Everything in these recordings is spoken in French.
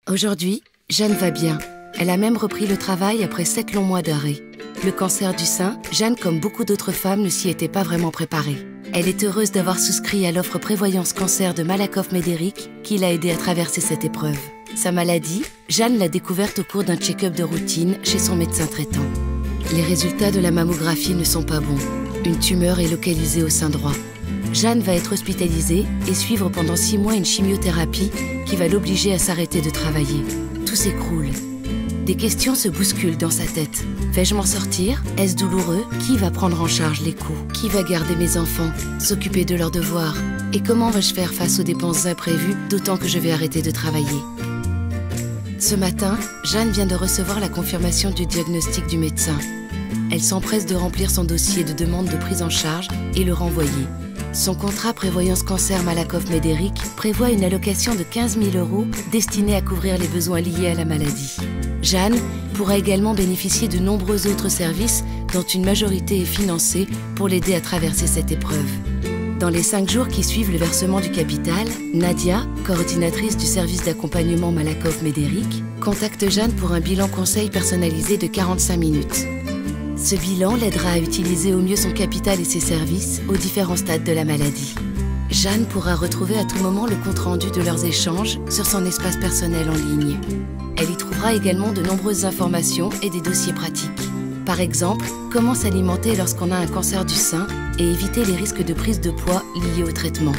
Aujourd'hui, Jeanne va bien. Elle a même repris le travail après 7 longs mois d'arrêt. Le cancer du sein, Jeanne, comme beaucoup d'autres femmes, ne s'y était pas vraiment préparée. Elle est heureuse d'avoir souscrit à l'offre Prévoyance Cancer de Malakoff Médéric, qui l'a aidée à traverser cette épreuve. Sa maladie, Jeanne l'a découverte au cours d'un check-up de routine chez son médecin traitant. Les résultats de la mammographie ne sont pas bons. Une tumeur est localisée au sein droit. Jeanne va être hospitalisée et suivre pendant 6 mois une chimiothérapie qui va l'obliger à s'arrêter de travailler. Tout s'écroule. Des questions se bousculent dans sa tête. Vais-je m'en sortir? Est-ce douloureux? Qui va prendre en charge les coûts? Qui va garder mes enfants? S'occuper de leurs devoirs? Et comment vais-je faire face aux dépenses imprévues, d'autant que je vais arrêter de travailler? Ce matin, Jeanne vient de recevoir la confirmation du diagnostic du médecin. Elle s'empresse de remplir son dossier de demande de prise en charge et le renvoyer. Son contrat Prévoyance Cancer Malakoff Médéric prévoit une allocation de 15 000 € destinée à couvrir les besoins liés à la maladie. Jeanne pourra également bénéficier de nombreux autres services dont une majorité est financée pour l'aider à traverser cette épreuve. Dans les 5 jours qui suivent le versement du capital, Nadia, coordinatrice du service d'accompagnement Malakoff Médéric, contacte Jeanne pour un bilan conseil personnalisé de 45 minutes. Ce bilan l'aidera à utiliser au mieux son capital et ses services aux différents stades de la maladie. Jeanne pourra retrouver à tout moment le compte-rendu de leurs échanges sur son espace personnel en ligne. Elle y trouvera également de nombreuses informations et des dossiers pratiques. Par exemple, comment s'alimenter lorsqu'on a un cancer du sein et éviter les risques de prise de poids liés au traitement.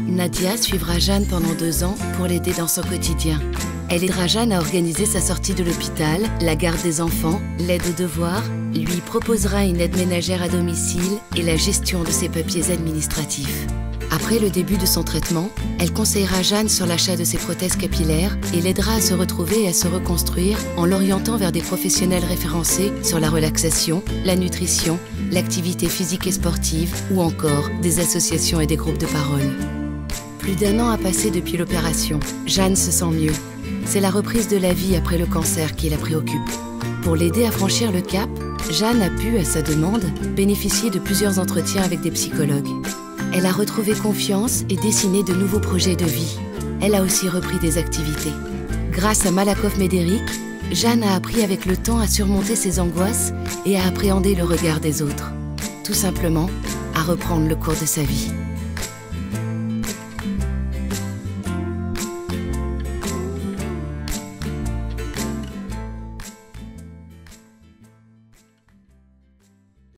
Nadia suivra Jeanne pendant 2 ans pour l'aider dans son quotidien. Elle aidera Jeanne à organiser sa sortie de l'hôpital, la garde des enfants, l'aide aux devoirs, lui proposera une aide ménagère à domicile et la gestion de ses papiers administratifs. Après le début de son traitement, elle conseillera Jeanne sur l'achat de ses prothèses capillaires et l'aidera à se retrouver et à se reconstruire en l'orientant vers des professionnels référencés sur la relaxation, la nutrition, l'activité physique et sportive ou encore des associations et des groupes de parole. Plus d'1 an a passé depuis l'opération. Jeanne se sent mieux. C'est la reprise de la vie après le cancer qui la préoccupe. Pour l'aider à franchir le cap, Jeanne a pu, à sa demande, bénéficier de plusieurs entretiens avec des psychologues. Elle a retrouvé confiance et dessiné de nouveaux projets de vie. Elle a aussi repris des activités. Grâce à Malakoff Médéric, Jeanne a appris avec le temps à surmonter ses angoisses et à appréhender le regard des autres. Tout simplement, à reprendre le cours de sa vie.